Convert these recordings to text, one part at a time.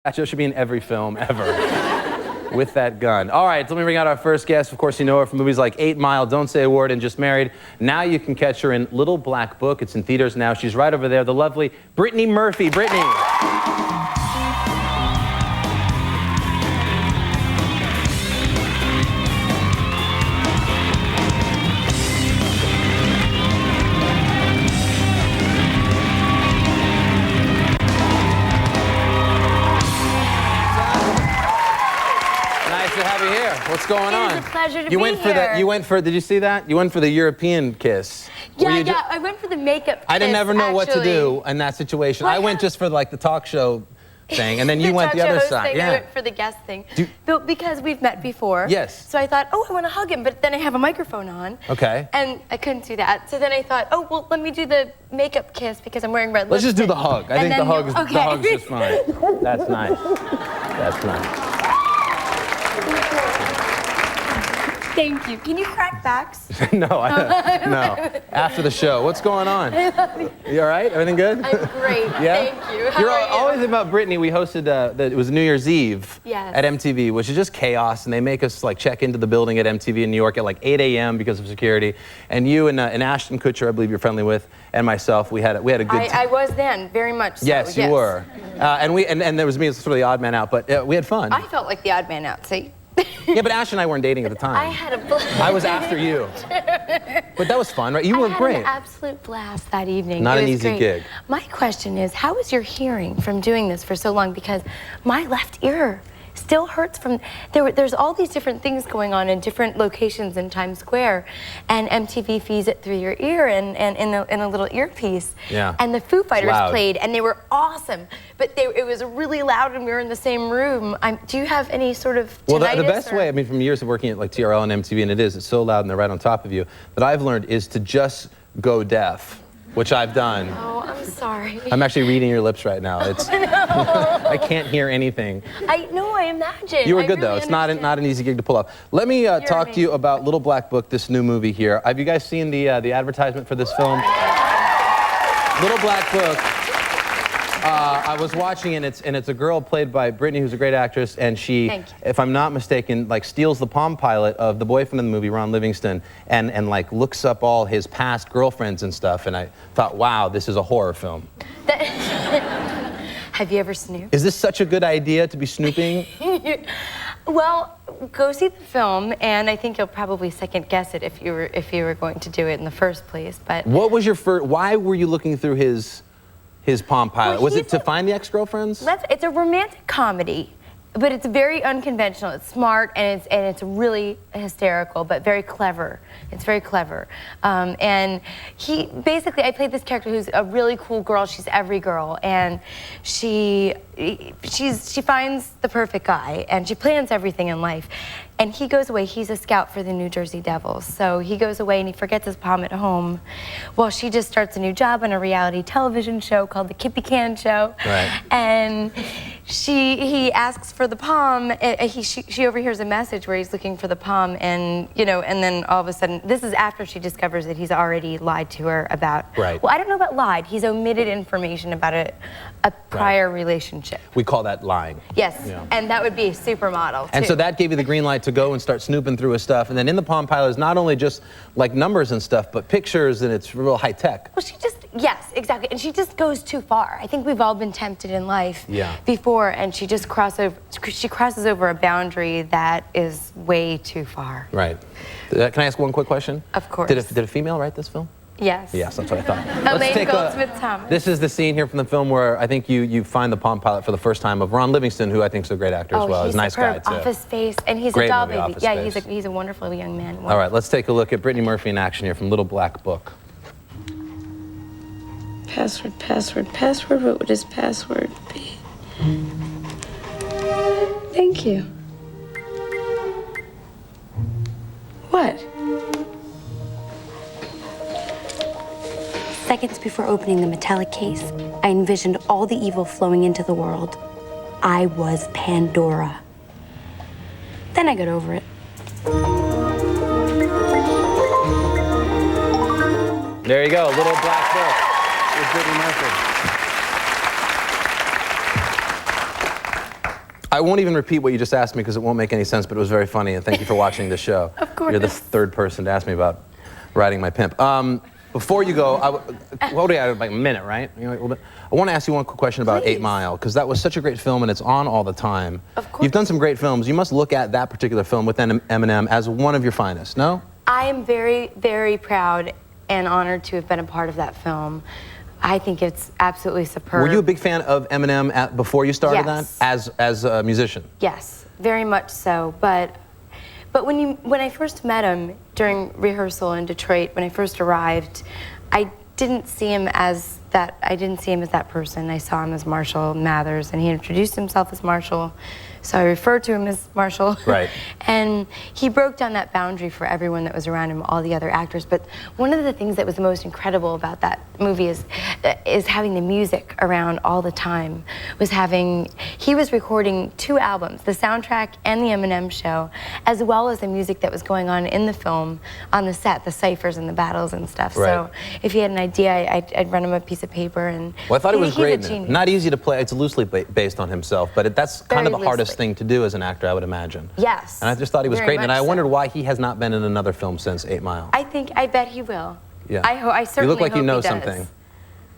That show should be in every film ever. With that gun. All right, so let me bring out our first guest. Of course, you know her from movies like 8 Mile, Don't Say a Word, and Just Married. Now you can catch her in Little Black Book. It's in theaters now. She's right over there, the lovely Brittany Murphy. Brittany. What's going on? It's a pleasure to you be went for here. You went for, did you see that? You went for the European kiss. Yeah, I went for the makeup kiss, I didn't ever know actually. what to do in that situation. I went just for like the talk show thing, and then you went the other side. Yeah. I went for the guest thing. Because we've met before. Yes. So I thought, oh, I want to hug him, but then I have a microphone on. Okay. And I couldn't do that. So then I thought, oh, well, let me do the makeup kiss because I'm wearing red Let's lipstick. just do the hug. I think the hug's just fine. That's nice. That's nice. Thank you. Can you crack backs? No. After the show. What's going on? You all right? Everything good? I'm great. Yeah? Thank you. How You're are you? always about Brittany. We hosted, it was New Year's Eve at MTV, which is just chaos, and they make us like check into the building at MTV in New York at like 8 a.m. because of security. And you and Ashton Kutcher, I believe you're friendly with, and myself, we had a good time. I was then, very much so. Yes, you were. And there was me as sort of the odd man out, but we had fun. I felt like the odd man out, see? Yeah, but Ash and I weren't dating at the time. I had a blast. I was after you. But that was fun, right? You were great. I had an absolute blast that evening. Not it an was easy great. gig. My question is, how is your hearing from doing this for so long? Because my left ear still hurts from, there's all these different things going on in different locations in Times Square, and MTV feeds it through your ear and in a little earpiece. Yeah. And the Foo Fighters played, and they were awesome, but it was really loud and we were in the same room. Do you have any sort of tinnitus? Well, the best way, I mean, from years of working at like TRL and MTV, and it's so loud and they're right on top of you, that I've learned is to just go deaf, which I've done. Oh, I'm sorry. I'm actually reading your lips right now. It's I can't hear anything. I imagine. You were good though. It's not an easy gig to pull off. Let me talk to you about Little Black Book, this new movie here. Have you guys seen the advertisement for this film? Little Black Book. I was watching it, and it's a girl played by Brittany, who's a great actress, and she, if I'm not mistaken, like steals the Palm Pilot of the boyfriend in the movie, Ron Livingston, and like looks up all his past girlfriends and stuff. And I thought, wow, this is a horror film. Have you ever snooped? Is this such a good idea to be snooping? Well, go see the film, and I think you'll probably second guess it if you were going to do it in the first place. But what was your first? Why were you looking through his Palm Pilot? Well, was it to find the ex-girlfriends? It's a romantic comedy, but it's very unconventional. It's smart and it's really hysterical, but very clever. It's very clever. And I played this character who's a really cool girl. She's every girl, and she finds the perfect guy, and she plans everything in life. And he goes away. He's a scout for the New Jersey Devils. So he goes away and he forgets his Palm at home. Well, she just starts a new job on a reality television show called The Kippy Can Show. Right. And he asks for the Palm. She overhears a message where he's looking for the Palm, and and then all of a sudden, this is after she discovers that he's already lied to her about. Right. Well, I don't know about lied. He's omitted information about a prior relationship. We call that lying. Yes, Yeah. and that would be a supermodel too. And so that gave you the green light to go and start snooping through his stuff. And then in the Palm Pilot is not only just like numbers and stuff, but pictures, and it's real high tech. Well, yes, exactly. And she just goes too far. I think we've all been tempted in life before, and she just crosses over a boundary that is way too far. Right. Can I ask one quick question? Of course. Did a female write this film? Yes. Yes, that's what I thought. Elaine Goldsmith-Thomas. This is the scene here from the film where I think you find the Palm Pilot for the first time of Ron Livingston, who I think is a great actor as well. He's a nice guy too. Office Space, and he's Great a doll movie, baby. Office Yeah, Space. he's a wonderful young man. All right, let's take a look at Brittany Murphy in action here from Little Black Book. Password, password, password. What would his password be? Thank you. What? Seconds before opening the metallic case, I envisioned all the evil flowing into the world. I was Pandora. Then I got over it. There you go, Little Black Book with Brittany Murphy. I won't even repeat what you just asked me because it won't make any sense, but it was very funny, and thank you for watching the show. Of course. You're the third person to ask me about riding my pimp. Before you go, what do we have, like a minute, right? I want to ask you one quick question about 8 Mile, because that was such a great film and it's on all the time. Of course. You've done some great films. You must look at that particular film with Eminem as one of your finest, no? I am very, very proud and honored to have been a part of that film. I think it's absolutely superb. Were you a big fan of Eminem before you started Yes. that, as a musician? Yes, very much so. But when I first met him during rehearsal in Detroit, when I first arrived, I didn't see him as that. I didn't see him as that person. I saw him as Marshall Mathers, and he introduced himself as Marshall. So I referred to him as Marshall. Right. And he broke down that boundary for everyone that was around him, all the other actors. But one of the things that was the most incredible about that movie is having the music around all the time. He was recording 2 albums, the soundtrack and the Eminem show, as well as the music that was going on in the film, on the set, the ciphers and the battles and stuff. Right. So if he had an idea, I'd run him a piece of paper. And well, I thought it was great. He's a genius. Not easy to play. It's loosely based on himself, but that's kind of the hardest thing to do as an actor, I would imagine. Yes. And I just thought he was very great, and much I wondered so. why he has not been in another film since 8 Mile. I bet he will. Yeah. I certainly You look like you hope know he does. something.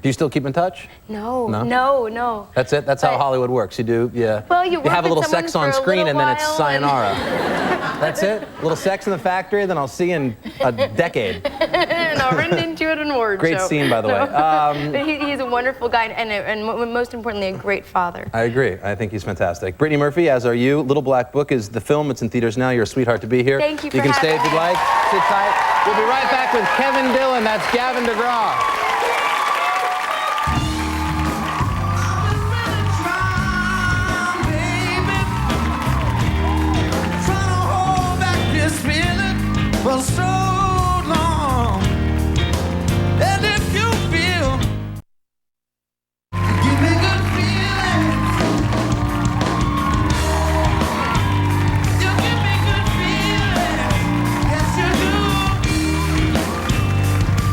Do you still keep in touch? No. No? That's it? That's how Hollywood works. You do, yeah. Well, you work have a with little someone sex for on a screen little and then it's while sayonara. That's it? A little sex in the factory, then I'll see you in a decade. And I'll run into it in an award Great show. scene, by the way. But he's a wonderful guy and most importantly, a great father. I agree. I think he's fantastic. Brittany Murphy, as are you. Little Black Book is the film. It's in theaters now. You're a sweetheart to be here. Thank you for You can stay having if you'd like. Sit tight. We'll be right back with Kevin Dillon. That's Gavin DeGraw. For so long, and if you feel, give me good feelings. You give me good feelings, yes you do.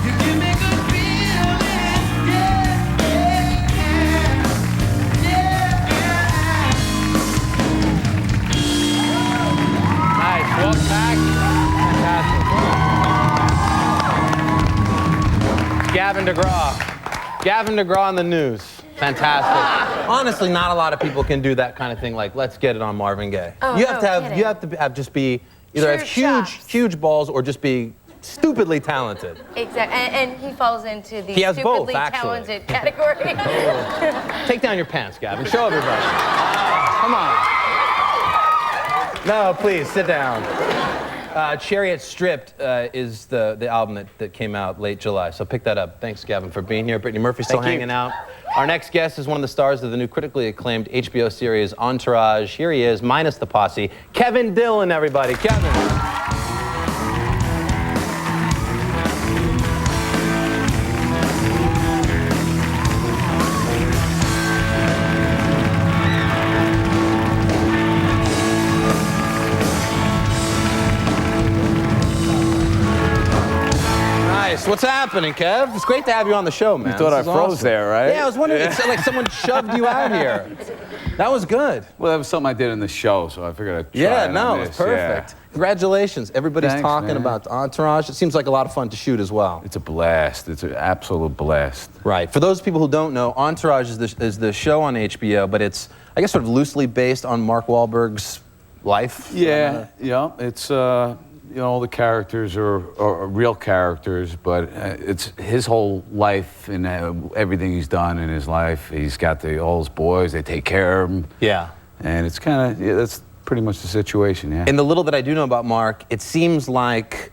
You give me good feelings, yeah, yeah. Nice. Welcome back. Gavin DeGraw. Gavin DeGraw on the news. Fantastic. Honestly, not a lot of people can do that kind of thing. Like, let's get it on Marvin Gaye. Oh, you have to have just be either have huge balls or just be stupidly talented. Exactly, and he falls into the He has stupidly both, actually. talented category. Take down your pants, Gavin. Show everybody. Come on. No, please sit down. Chariot Stripped is the album that came out late July, so pick that up. Thanks, Gavin, for being here. Brittany Murphy still hanging out. Our next guest is one of the stars of the new critically acclaimed HBO series Entourage. Here he is, minus the posse, Kevin Dillon, everybody. Kevin. What's happening, Kev? It's great to have you on the show, man. You thought I froze there, right? Yeah, I was wondering. It's like someone shoved you out here. That was good. Well, that was something I did in the show, so I figured I'd try it on it's this. perfect. Yeah. Congratulations. Everybody's Thanks, talking man. about Entourage. It seems like a lot of fun to shoot as well. It's a blast. It's an absolute blast. Right. For those people who don't know, Entourage is the show on HBO, but it's, I guess, sort of loosely based on Mark Wahlberg's life. Yeah, it's, all the characters are real characters, but it's his whole life and everything he's done in his life. He's got all his boys, they take care of him. Yeah. And it's kind of, that's pretty much the situation, yeah. In the little that I do know about Mark, it seems like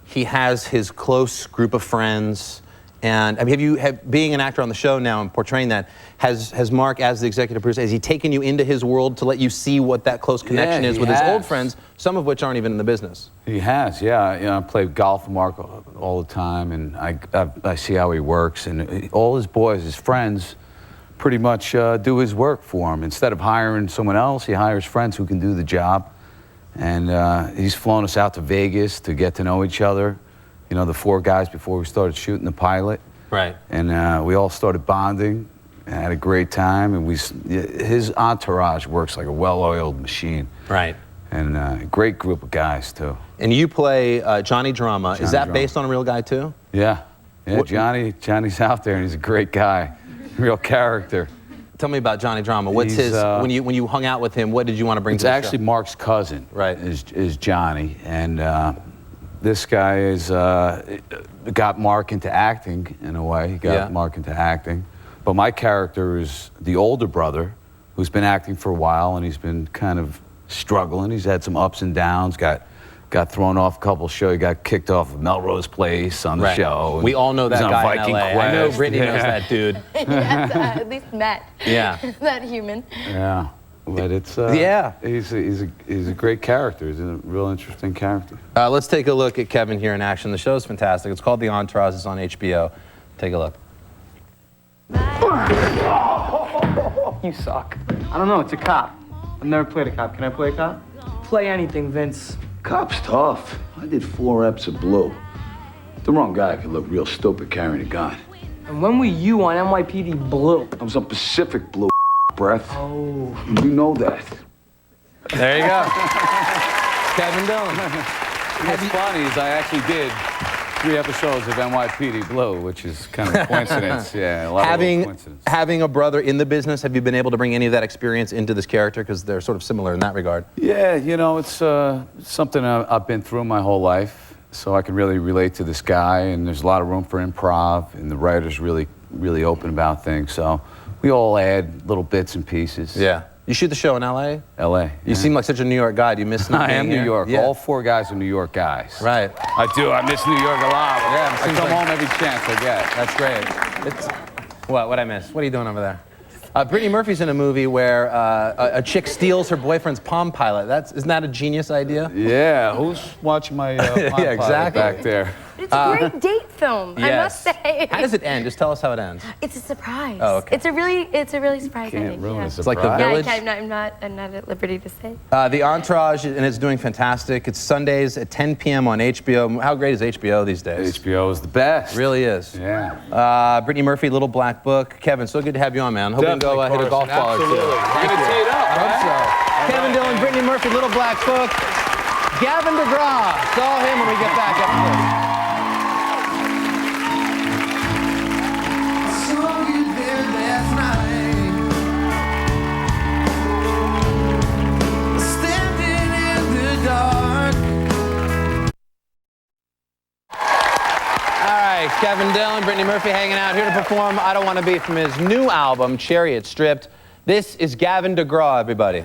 he has his close group of friends. And I mean, being an actor on the show now and portraying that, has Mark, as the executive producer, has he taken you into his world to let you see what that close connection is with his old friends, some of which aren't even in the business? He has, yeah. I play golf with Mark all the time, and I see how he works. And all his boys, his friends, pretty much do his work for him. Instead of hiring someone else, he hires friends who can do the job. And he's flown us out to Vegas to get to know each other. The 4 guys before we started shooting the pilot. Right. And we all started bonding. and had a great time. And his entourage works like a well-oiled machine. Right. And a great group of guys, too. And you play Johnny Drama. Is that Drama. based on a real guy, too? Yeah. Yeah, Johnny's out there, and he's a great guy. Real character. Tell me about Johnny Drama. What's his, when you hung out with him, what did you want to bring to the show? It's actually Mark's cousin, right? Is Johnny, and this guy got Mark into acting in a way. He got Mark into acting, but my character is the older brother who's been acting for a while, and he's been kind of struggling. He's had some ups and downs. Got thrown off a couple shows. He got kicked off of Melrose Place on the show. We all know that guy Viking in LA. Quest. I know Brittany knows that dude. Yes, at least met. Yeah. That human. Yeah, but it's he's a great character. He's a real interesting character. Let's take a look at Kevin here in action. The show's fantastic. It's called The Entourage. It's on HBO. Take a look. You suck. I don't know, it's a cop. I've never played a cop. Can I play a cop? Play anything, Vince. Cop's tough. I did 4 eps of Blue. The wrong guy could look real stupid carrying a gun. And when were you on NYPD Blue? I was on Pacific Blue, breath. Oh. You know that. There you go. Kevin Dillon. What's funny is I actually did 3 episodes of NYPD Blue, which is kind of a coincidence. Yeah, a lot of coincidence. Having a brother in the business, have you been able to bring any of that experience into this character? Because they're sort of similar in that regard. Yeah, you know, it's something I've been through my whole life, so I can really relate to this guy, and there's a lot of room for improv, and the writer's really open about things, so we all add little bits and pieces. Yeah. You shoot the show in LA? LA. You seem like such a New York guy. Do you miss not I being am here? New York. Yeah. All 4 guys are New York guys. Right. I do. I miss New York a lot. Yeah, it I seems come like- home every chance I get. That's great. What I miss? What are you doing over there? Brittany Murphy's in a movie where a chick steals her boyfriend's Palm Pilot. Isn't that a genius idea? Yeah, who's watching my Palm Pilot exactly. back there? It's a great date film, I must say. How does it end? Just tell us how it ends. It's a surprise. Oh, okay. It's a really surprise Can't ending. ruin yeah. a It's like The surprise. Village. I'm not at liberty to say. The Entourage, and it's doing fantastic. It's Sundays at 10 p.m. on HBO. How great is HBO these days? HBO is the best. Really is. Yeah. Brittany Murphy, Little Black Book. Kevin, so good to have you on, man. Hope you can go hit a golf ball or two. Absolutely. We're Thank gonna you. tee it up, I hope right? so. Kevin Dillon, Brittany Murphy, Little Black Book. Gavin DeGraw. Saw him when we get back after this. Saw you there last night, standing in the dark. All right, Kevin Dillon, Brittany Murphy hanging out here to perform I Don't Want to Be from his new album, Chariot Stripped. This is Gavin DeGraw, everybody.